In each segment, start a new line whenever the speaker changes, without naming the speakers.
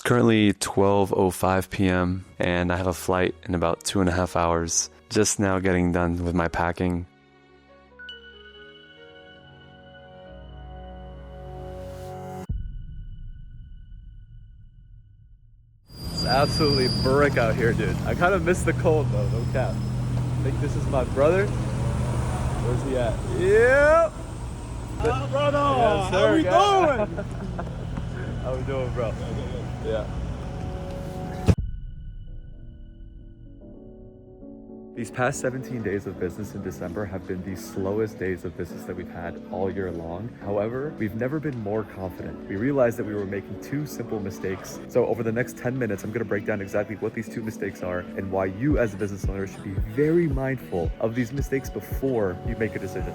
currently 12:05 p.m. and I have a flight in about 2.5 hours. Just now getting done with my packing.
It's absolutely brick out here, dude. I kind of miss the cold though, no cap. I think this is my brother. Where's he at? Yep!
Brother!
Yes, sir,
how we doing?
How we doing, bro? Yeah. These past 17 days of business in December have been the slowest days of business that we've had all year long. However, we've never been more confident. We realized that we were making two simple mistakes. So over the next 10 minutes, I'm gonna break down exactly what these two mistakes are and why you as a business owner should be very mindful of these mistakes before you make a decision.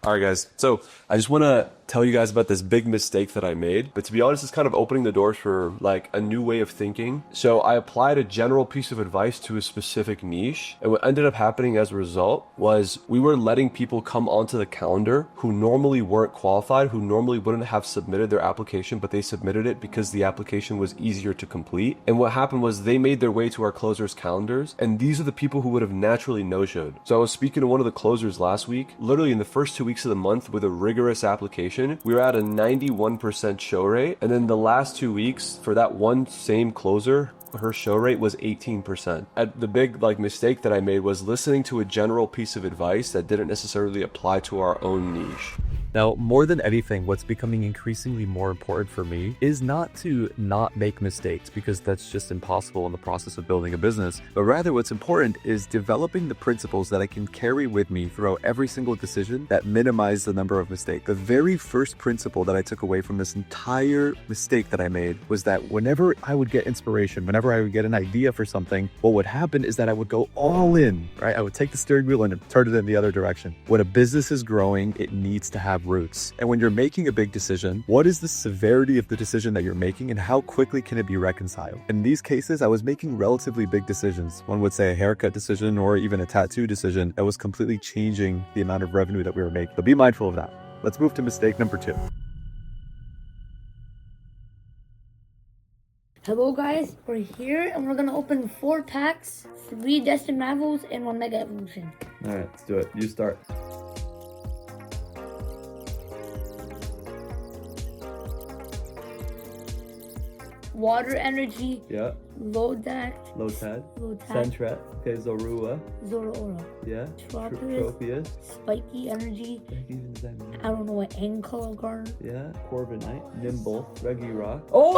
All right, guys. So I just want to tell you guys about this big mistake that I made. But to be honest, it's kind of opening the doors for like a new way of thinking. So I applied a general piece of advice to a specific niche. And what ended up happening as a result was we were letting people come onto the calendar who normally weren't qualified, who normally wouldn't have submitted their application, but they submitted it because the application was easier to complete. And what happened was they made their way to our closers' calendars. And these are the people who would have naturally no-showed. So I was speaking to one of the closers last week, literally in the first 2 weeks of the month with a rigorous application. We were at a 91% show rate. And then the last 2 weeks for that one same closer, her show rate was 18%. The big mistake that I made was listening to a general piece of advice that didn't necessarily apply to our own niche.
Now, more than anything, what's becoming increasingly more important for me is not to not make mistakes, because that's just impossible in the process of building a business, but rather what's important is developing the principles that I can carry with me throughout every single decision that minimize the number of mistakes. The very first principle that I took away from this entire mistake that I made was that whenever I would get inspiration, whenever I would get an idea for something, what would happen is that I would go all in, right? I would take the steering wheel and turn it in the other direction. When a business is growing, it needs to have roots. And when you're making a big decision, what is the severity of the decision that you're making and how quickly can it be reconciled? In these cases, I was making relatively big decisions. One would say a haircut decision or even a tattoo decision that was completely changing the amount of revenue that we were making. So be mindful of that. Let's move to mistake number 2.
Hello guys, we're here and we're gonna open 4 packs, 3 Destined Rivals, and 1 Mega Evolution.
All right, let's do it. You start.
Water Energy,
Yeah.
Lodact,
Lotad.
Lotad,
Sentret. Okay, Zorua.
Zoroaura,
Yeah.
Tropius,
Tropius.
Spiky Energy,
What even does that mean?
I don't know what Ankalgar,
Yeah. Corviknight. Nimble. Regirock. Oh!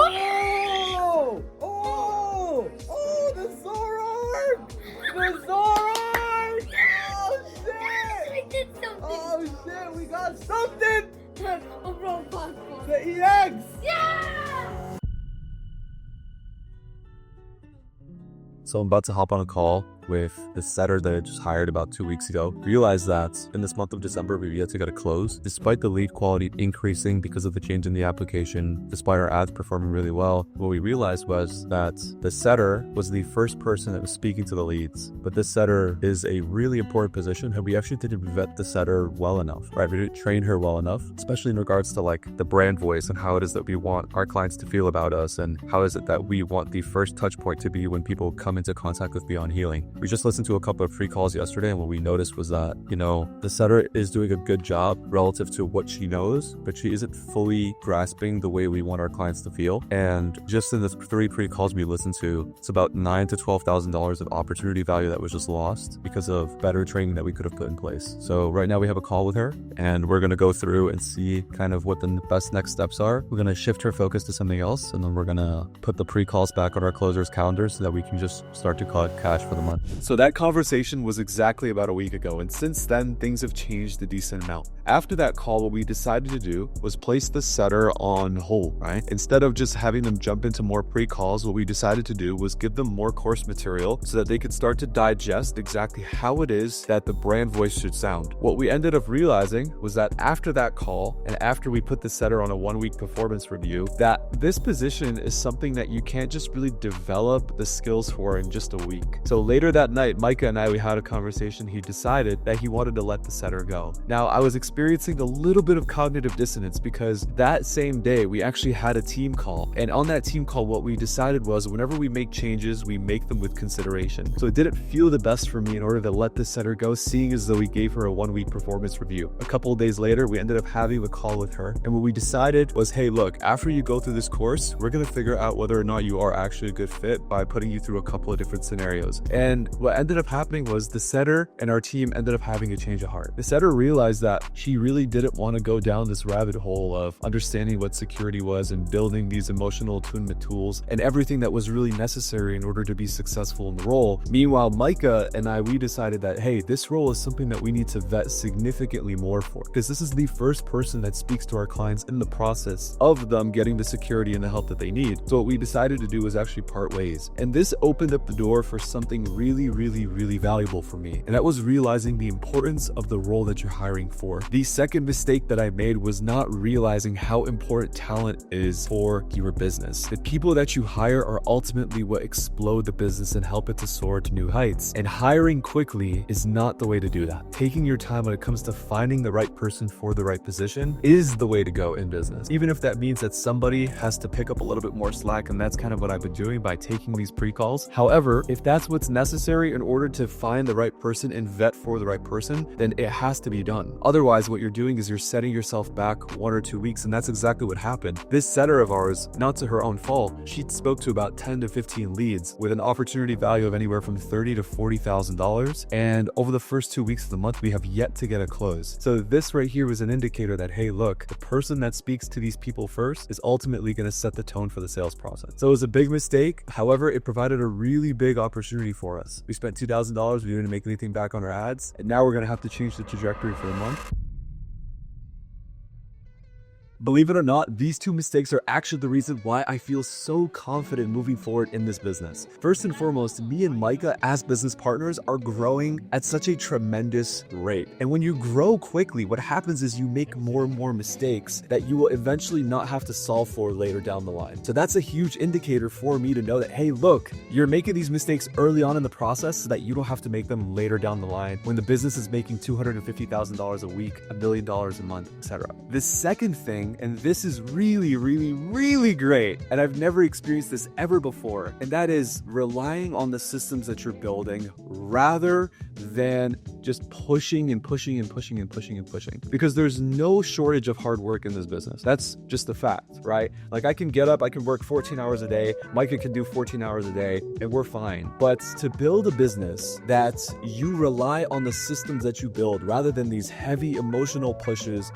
Oh! Oh! The Zoroark! The Zoroark! Oh shit!
I did something!
Oh shit! We got something!
A robot!
The EX!
Yeah!
So I'm about to hop on a call with the setter that I just hired about 2 weeks ago. Realized that in this month of December, we've yet to get a close. Despite the lead quality increasing because of the change in the application, despite our ads performing really well, what we realized was that the setter was the first person that was speaking to the leads. But this setter is a really important position, and we actually didn't vet the setter well enough, right? We didn't train her well enough, especially in regards to the brand voice and how it is that we want our clients to feel about us, and how is it that we want the first touch point to be when people come into contact with Beyond Healing. We just listened to a couple of free calls yesterday, and what we noticed was that, the setter is doing a good job relative to what she knows, but she isn't fully grasping the way we want our clients to feel. And just in the 3 free calls we listened to, it's about $9,000 to $12,000 of opportunity value that was just lost because of better training that we could have put in place. So right now we have a call with her, and we're going to go through and see kind of what the best next steps are. We're going to shift her focus to something else, and then we're going to put the pre-calls back on our closers' calendars so that we can just start to collect cash for the month.
So that conversation was exactly about a week ago, and since then things have changed a decent amount. After that call, what we decided to do was place the setter on hold, right? Instead of just having them jump into more pre-calls, what we decided to do was give them more course material so that they could start to digest exactly how it is that the brand voice should sound. What we ended up realizing was that after that call, and after we put the setter on a 1-week performance review, that this position is something that you can't just really develop the skills for in just a week. So later that night, Micah and I, we had a conversation. He decided that he wanted to let the setter go. Now, I was experiencing a little bit of cognitive dissonance because that same day we actually had a team call. And on that team call, what we decided was whenever we make changes, we make them with consideration. So it didn't feel the best for me in order to let the setter go, seeing as though we gave her a 1-week performance review. A couple of days later, we ended up having a call with her. And what we decided was, hey, look, after you go through this course, we're going to figure out whether or not you are actually a good fit by putting you through a couple of different scenarios. And what ended up happening was the setter and our team ended up having a change of heart. The setter realized that she really didn't want to go down this rabbit hole of understanding what security was and building these emotional attunement tools and everything that was really necessary in order to be successful in the role. Meanwhile, Micah and I, we decided that, hey, this role is something that we need to vet significantly more for, because this is the first person that speaks to our clients in the process of them getting the security and the help that they need. So what we decided to do was actually part ways. And this opened up the door for something really, really, really valuable for me. And that was realizing the importance of the role that you're hiring for. The second mistake that I made was not realizing how important talent is for your business. The people that you hire are ultimately what explode the business and help it to soar to new heights. And hiring quickly is not the way to do that. Taking your time when it comes to finding the right person for the right position is the way to go in business. Even if that means that somebody has to pick up a little bit more slack, and that's kind of what I've been doing by taking these pre-calls. However, if that's what's necessary in order to find the right person and vet for the right person, then it has to be done. Otherwise, what you're doing is you're setting yourself back 1 or 2 weeks, and that's exactly what happened. This setter of ours, not to her own fault, she spoke to about 10 to 15 leads with an opportunity value of anywhere from $30,000 to $40,000. And over the first 2 weeks of the month, we have yet to get a close. So this right here was an indicator that, hey, look, the person that speaks to these people first is ultimately going to set the tone for the sales process. So it was a big mistake. However, it provided a really big opportunity for us. We spent $2,000. We didn't make anything back on our ads. And now we're going to have to change the trajectory for a month. Believe it or not, these 2 mistakes are actually the reason why I feel so confident moving forward in this business. First and foremost, me and Micah as business partners are growing at such a tremendous rate. And when you grow quickly, what happens is you make more and more mistakes that you will eventually not have to solve for later down the line. So that's a huge indicator for me to know that, hey, look, you're making these mistakes early on in the process so that you don't have to make them later down the line when the business is making $250,000 a week, $1 million a month, etc. The second thing, and this is really, really, really great, and I've never experienced this ever before, and that is relying on the systems that you're building rather than just pushing and pushing and pushing and pushing and pushing, because there's no shortage of hard work in this business. That's just a fact, right? Like I can get up, I can work 14 hours a day, Micah can do 14 hours a day, and we're fine. But to build a business that you rely on the systems that you build rather than these heavy emotional pushes,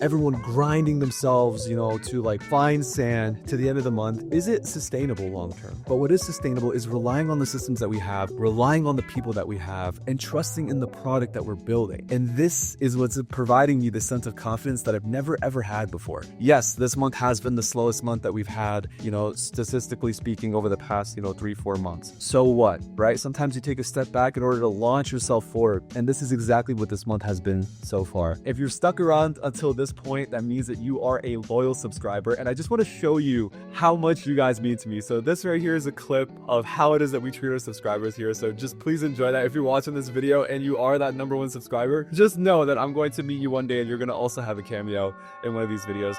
everyone grinding themselves, to like find sand to the end of the month, is it sustainable long term? But what is sustainable is relying on the systems that we have, relying on the people that we have, and trusting in the product that we're building. And this is what's providing me the sense of confidence that I've never ever had before. Yes, this month has been the slowest month that we've had, statistically speaking, over the past, 3-4 months. So what, right? Sometimes you take a step back in order to launch yourself forward. And this is exactly what this month has been so far. If you're stuck around until this point, that means that you are a loyal subscriber. And I just want to show you how much you guys mean to me. So this right here is a clip of how it is that we treat our subscribers here. So just please enjoy that. If you're watching this video and you are that #1 subscriber, just know that I'm going to meet you one day and you're going to also have a cameo in one of these videos.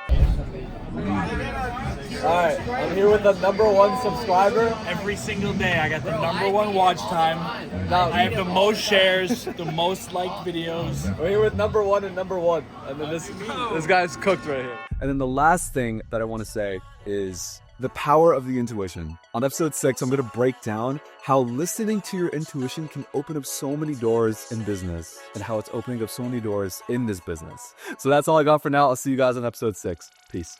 Alright, I'm here with the #1 subscriber.
Every single day I got the #1 watch time.
Now,
I have the most shares, the most liked videos.
we're here with #1 and #1. And then this guy's cooked right here. And then the last thing that I want to say is the power of the intuition. On episode 6, I'm going to break down how listening to your intuition can open up so many doors in business and how it's opening up so many doors in this business. So that's all I got for now. I'll see you guys on episode 6. Peace.